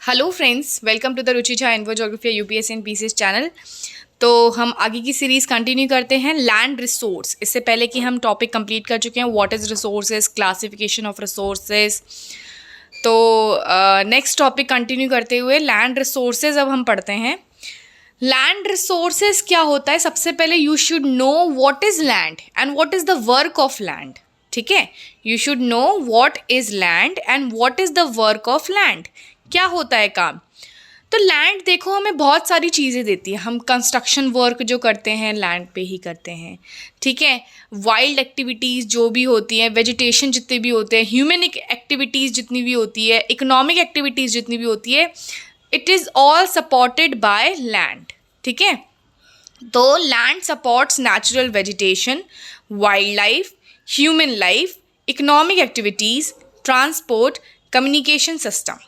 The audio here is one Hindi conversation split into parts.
Hello friends, welcome to the Ruchi Jha info geography UPSC and PCS channel. तो हम आगे की सीरीज़ कंटिन्यू करते हैं लैंड रिसोर्स। इससे पहले कि हम टॉपिक कंप्लीट कर चुके हैं what is resources, classification of resources. तो नेक्स्ट टॉपिक कंटिन्यू करते हुए लैंड रिसोर्सेज अब हम पढ़ते हैं। लैंड रिसोर्सेज क्या होता है? सबसे पहले you should know what is land and what is the work of land. ठीक है, you should know what is land and what is the work of land. क्या होता है काम? तो लैंड देखो हमें बहुत सारी चीज़ें देती है। हम कंस्ट्रक्शन वर्क जो करते हैं लैंड पे ही करते हैं। ठीक है, वाइल्ड एक्टिविटीज़ जो भी होती हैं, वेजिटेशन जितने भी होते हैं, ह्यूमन एक्टिविटीज़ जितनी भी होती है, इकोनॉमिक एक्टिविटीज़ जितनी भी होती है, it is all supported by land. ठीक है, तो land supports natural vegetation, wild life, human life, economic activities, transport, communication system.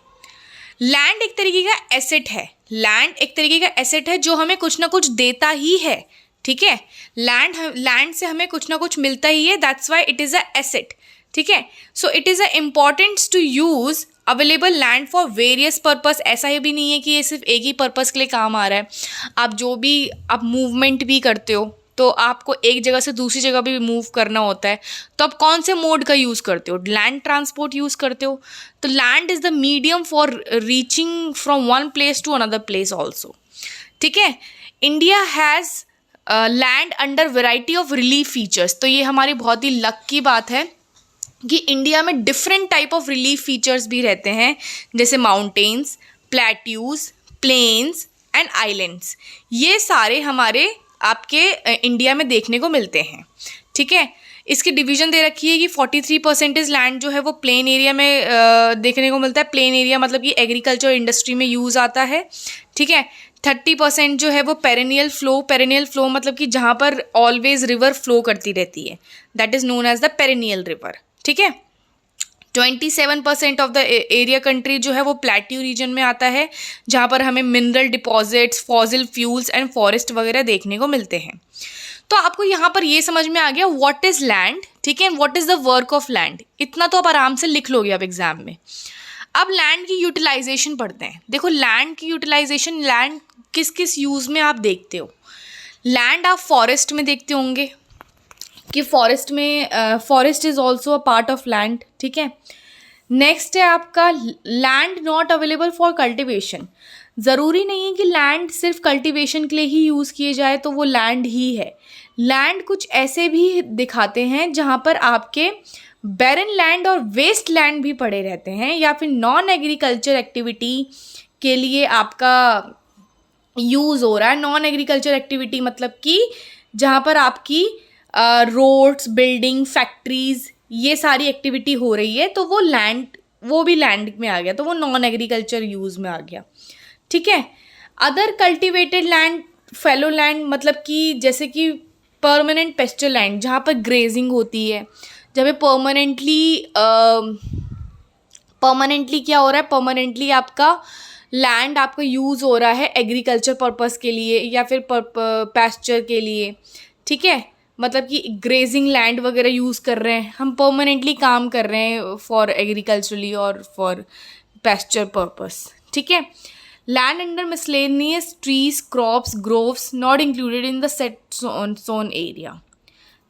Land एक तरीके का एसेट है। लैंड एक तरीके का एसेट है जो हमें कुछ ना कुछ देता ही है। ठीक है, लैंड से हमें कुछ ना कुछ मिलता ही है, that's why it is a asset. ठीक है, so it is a important to use available land for various purpose. ऐसा ही भी नहीं है कि ये सिर्फ एक ही पर्पस के लिए काम आ रहा है। आप जो भी आप मूवमेंट भी करते हो तो आपको एक जगह से दूसरी जगह भी मूव करना होता है, तो आप कौन से मोड का यूज़ करते हो? लैंड ट्रांसपोर्ट यूज़ करते हो। तो land is the medium for reaching from one place to another place also. ठीक है, India has land under variety of relief features. तो ये हमारी बहुत ही लक की बात है कि इंडिया में different type of relief features भी रहते हैं, जैसे mountains, plateaus, plains and islands. ये सारे हमारे आपके इंडिया में देखने को मिलते हैं। ठीक है, इसकी डिवीजन दे रखी है कि 43% लैंड जो है वो प्लेन एरिया में देखने को मिलता है। प्लेन एरिया मतलब कि एग्रीकल्चर इंडस्ट्री में यूज़ आता है। ठीक है, 30% जो है वो पेरेनियल फ्लो मतलब कि जहाँ पर ऑलवेज रिवर फ्लो करती रहती है, that is known as the perennial river. ठीक है, 27% ऑफ द एरिया कंट्री जो है वो प्लेट्यू रीजन में आता है, जहाँ पर हमें mineral deposits, fossil fuels and forest वगैरह देखने को मिलते हैं। तो आपको यहाँ पर ये समझ में आ गया व्हाट इज़ लैंड। ठीक है, what is the work of land, इतना तो आप आराम से लिख लोगे आप एग्जाम में। अब लैंड की यूटिलाइजेशन पढ़ते हैं। देखो लैंड की यूटिलाइजेशन, लैंड किस किस यूज़ में आप देखते हो। लैंड आप फॉरेस्ट में देखते होंगे कि forest is also a part of land. ठीक है, नेक्स्ट है आपका land not available for cultivation. ज़रूरी नहीं है कि लैंड सिर्फ कल्टिवेशन के लिए ही यूज़ किए जाए तो वो लैंड ही है। लैंड कुछ ऐसे भी दिखाते हैं जहाँ पर आपके बैरन लैंड और वेस्ट लैंड भी पड़े रहते हैं, या फिर नॉन एग्रीकल्चर एक्टिविटी के लिए आपका यूज़ हो रहा है। नॉन एग्रीकल्चर एक्टिविटी मतलब कि जहाँ पर आपकी रोड्स, बिल्डिंग, फैक्ट्रीज, ये सारी एक्टिविटी हो रही है, तो वो भी लैंड में आ गया, तो वो नॉन एग्रीकल्चर यूज़ में आ गया। ठीक है, other cultivated land, fellow land मतलब कि जैसे कि परमानेंट पेस्चर लैंड, जहाँ पर ग्रेजिंग होती है, जब परमानेंटली क्या हो रहा है, परमानेंटली आपका लैंड आपका यूज़ हो रहा है एग्रीकल्चर पर्पस के लिए या फिर पैस्चर के लिए। ठीक है, मतलब कि ग्रेजिंग लैंड वगैरह यूज़ कर रहे हैं, हम परमानेंटली काम कर रहे हैं फॉर एग्रीकल्चरली और फॉर पैस्चर पर्पस। ठीक है, land under miscellaneous trees, crops, groves not included in the set zone area.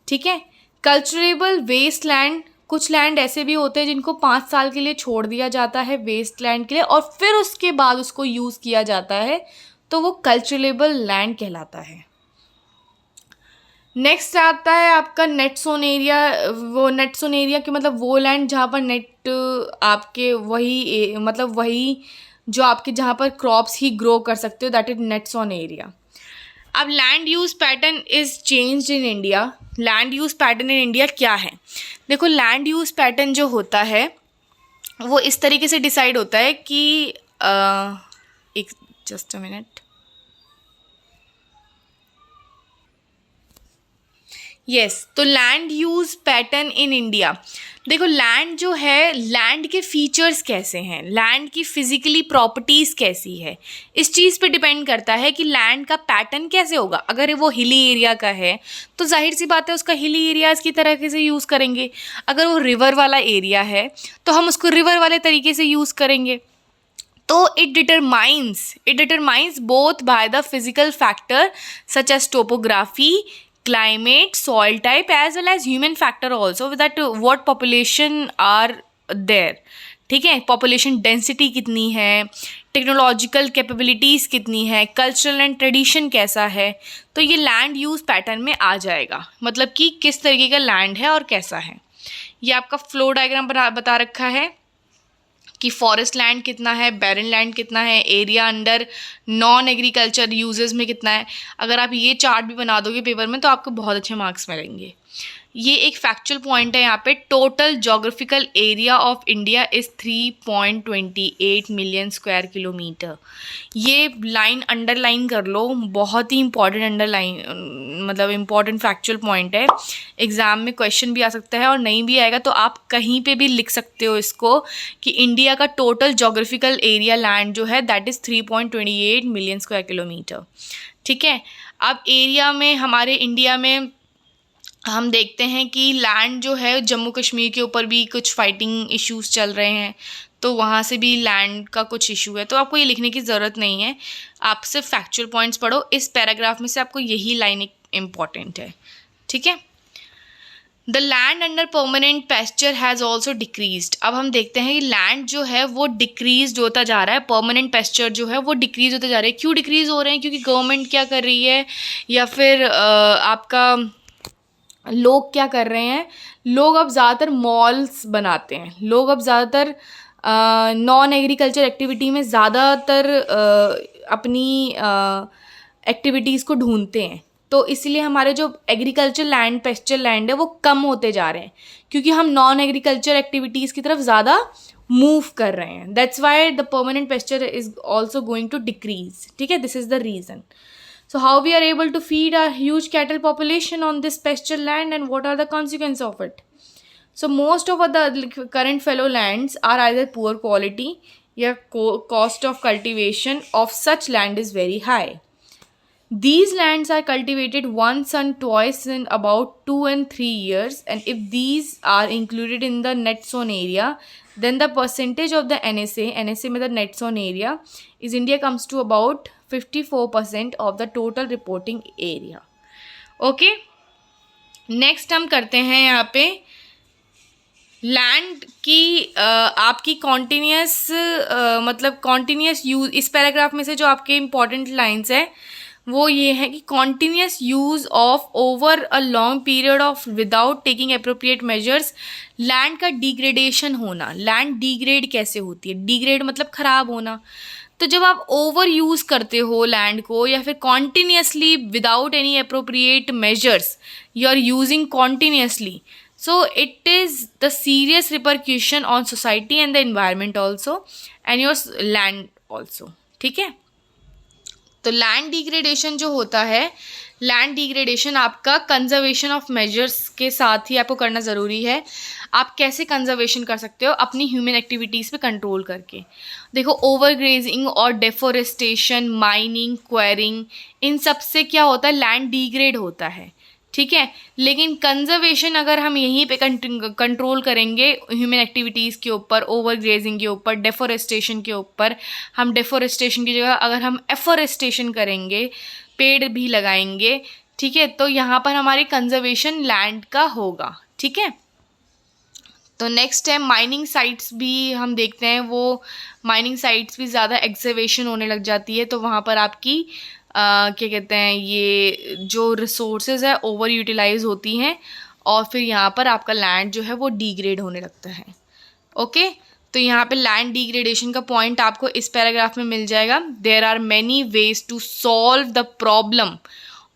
ठीक है, कल्चरेबल वेस्ट लैंड, कुछ लैंड ऐसे भी होते हैं जिनको 5 साल के लिए छोड़ दिया जाता है वेस्ट लैंड के लिए और फिर उसके बाद उसको यूज़ किया जाता है, तो वो कल्चरेबल लैंड कहलाता है। नेक्स्ट आता है आपका नेट जोन एरिया। वो नेट जोन एरिया के मतलब वो लैंड जहाँ पर नेट आपके वही जो आपके जहाँ पर क्रॉप्स ही ग्रो कर सकते हो, that is net sown area. अब land use pattern is changed in India. Land use pattern in India क्या है? देखो लैंड यूज़ पैटर्न जो होता है वो इस तरीके से डिसाइड होता है कि एक जस्ट अ मिनट, यस, तो land use pattern in India. देखो लैंड जो है, लैंड के फीचर्स कैसे हैं, लैंड की फिजिकली प्रॉपर्टीज़ कैसी है, इस चीज़ पे डिपेंड करता है कि लैंड का पैटर्न कैसे होगा। अगर वो हिली एरिया का है तो जाहिर सी बात है उसका हिली एरियाज़ की तरह से यूज़ करेंगे। अगर वो रिवर वाला एरिया है तो हम उसको रिवर वाले तरीके से यूज़ करेंगे। तो it determines both by the physical factor such as topography, climate, soil type, as well as human factor also, that what population are there. ठीक है, पॉपुलेशन डेंसिटी कितनी है, टेक्नोलॉजिकल कैपेबिलिटीज़ कितनी है, कल्चरल एंड ट्रेडिशन कैसा है, तो ये लैंड यूज़ पैटर्न में आ जाएगा, मतलब कि किस तरीके का लैंड है और कैसा है। ये आपका फ्लो डायग्राम बता रखा है कि फॉरेस्ट लैंड कितना है, बैरन लैंड कितना है, area under non agriculture uses में कितना है। अगर आप ये चार्ट भी बना दोगे पेपर में तो आपको बहुत अच्छे मार्क्स मिलेंगे। ये एक फैक्चुअल पॉइंट है यहाँ पे, total geographical area of India is 3.28 million square kilometre. ये लाइन अंडरलाइन कर लो, बहुत ही इंपॉर्टेंट अंडरलाइन, मतलब इंपॉर्टेंट फैक्चुअल पॉइंट है। एग्ज़ाम में क्वेश्चन भी आ सकता है और नहीं भी आएगा तो आप कहीं पे भी लिख सकते हो इसको कि इंडिया का टोटल जोग्राफिकल एरिया लैंड जो है that is 3.28 million square kilometre. ठीक है, अब एरिया में हमारे इंडिया में हम देखते हैं कि लैंड जो है जम्मू कश्मीर के ऊपर भी कुछ फाइटिंग इश्यूज चल रहे हैं, तो वहाँ से भी लैंड का कुछ इशू है, तो आपको ये लिखने की ज़रूरत नहीं है, आप सिर्फ फैक्चुअल पॉइंट्स पढ़ो। इस पैराग्राफ में से आपको यही लाइन इम्पॉर्टेंट है। ठीक है, the land under permanent pasture has also decreased. अब हम देखते हैं कि लैंड जो है वो डिक्रीज होता जा रहा है, परमानेंट पैस्चर जो है वो डिक्रीज होते जा रहे हैं। क्यों डिक्रीज हो रहे हैं? क्योंकि गवर्नमेंट क्या कर रही है या फिर आपका लोग क्या कर रहे हैं, लोग अब ज़्यादातर मॉल्स बनाते हैं, लोग अब ज़्यादातर नॉन एग्रीकल्चर एक्टिविटी में ज़्यादातर अपनी एक्टिविटीज़ को ढूंढते हैं, तो इसलिए हमारे जो एग्रीकल्चर लैंड, पेस्चर लैंड है वो कम होते जा रहे हैं क्योंकि हम नॉन एग्रीकल्चर एक्टिविटीज़ की तरफ ज़्यादा मूव कर रहे हैं। That's why the permanent pasture is also going to decrease. ठीक है, this is the reason. So how we are able to feed a huge cattle population on this pasture land, and what are the consequences of it? So most of the current fallow lands are either poor quality, या cost of cultivation of such land is very high. These lands are cultivated once and twice in about 2 and 3 years, and if these are included in the net zone area, then the percentage of the NSA में the net zone area is India comes to about 54% of the total reporting area. Okay, next हम करते हैं यहाँ पे लैंड की आपकी कॉन्टीन्यूस मतलब कॉन्टीन्यूस यूज। इस पैराग्राफ में से जो आपके इम्पॉर्टेंट लाइंस है वो ये है कि continuous use of over a long period of without taking appropriate measures, land का डिग्रेडेशन होना। लैंड डिग्रेड कैसे होती है? डिग्रेड मतलब ख़राब होना। तो जब आप ओवर यूज़ करते हो लैंड को या फिर continuously without any appropriate measures you are using continuously, so it is the serious repercussion on society and the environment also and your land also. ठीक है, तो लैंड डिग्रेडेशन जो होता है, लैंड डिग्रेडेशन आपका कंजर्वेशन ऑफ मेजर्स के साथ ही आपको करना ज़रूरी है। आप कैसे कंजर्वेशन कर सकते हो? अपनी ह्यूमन एक्टिविटीज़ पे कंट्रोल करके। देखो, ओवरग्रेजिंग और डेफोरेस्टेशन, माइनिंग, क्वेरिंग, इन सब से क्या होता है? लैंड डिग्रेड होता है। ठीक है, लेकिन कंजर्वेशन अगर हम यहीं पे कंट्रोल करेंगे ह्यूमन एक्टिविटीज़ के ऊपर, ओवरग्रेजिंग के ऊपर, डेफोरेस्टेशन के ऊपर, हम डेफोरेस्टेशन की जगह अगर हम एफोरेस्टेशन करेंगे, पेड़ भी लगाएंगे, ठीक है, तो यहाँ पर हमारी कंजर्वेशन लैंड का होगा। ठीक है, तो नेक्स्ट है माइनिंग साइट्स भी हम देखते हैं, वो माइनिंग साइट्स भी ज़्यादा एक्सकवेशन होने लग जाती है, तो वहाँ पर आपकी क्या कहते हैं, ये जो रिसोर्सेज है ओवर यूटिलाइज होती हैं और फिर यहाँ पर आपका लैंड जो है वो डिग्रेड होने लगता है। ओके, तो यहाँ पे लैंड डिग्रेडेशन का पॉइंट आपको इस पैराग्राफ में मिल जाएगा। There are many ways to solve the problem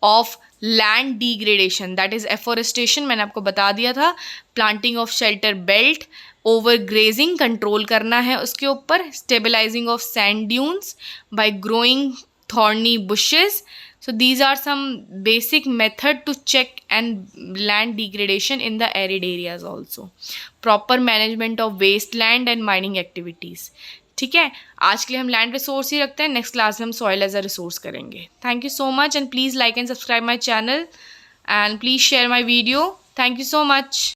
of land degradation, that is afforestation, मैंने आपको बता दिया था, planting of shelter belt, over grazing control करना है उसके ऊपर, stabilising of sand dunes by growing thorny bushes. So these are some basic method to check and land degradation in the arid areas also. Proper management of wasteland and mining activities. ठीक है, आज के लिए हम लैंड रिसोर्स ही रखते हैं, नेक्स्ट क्लास में हम सॉइल एज अ रिसोर्स करेंगे। Thank you so much and please like and subscribe my channel and please share my video. Thank you so much.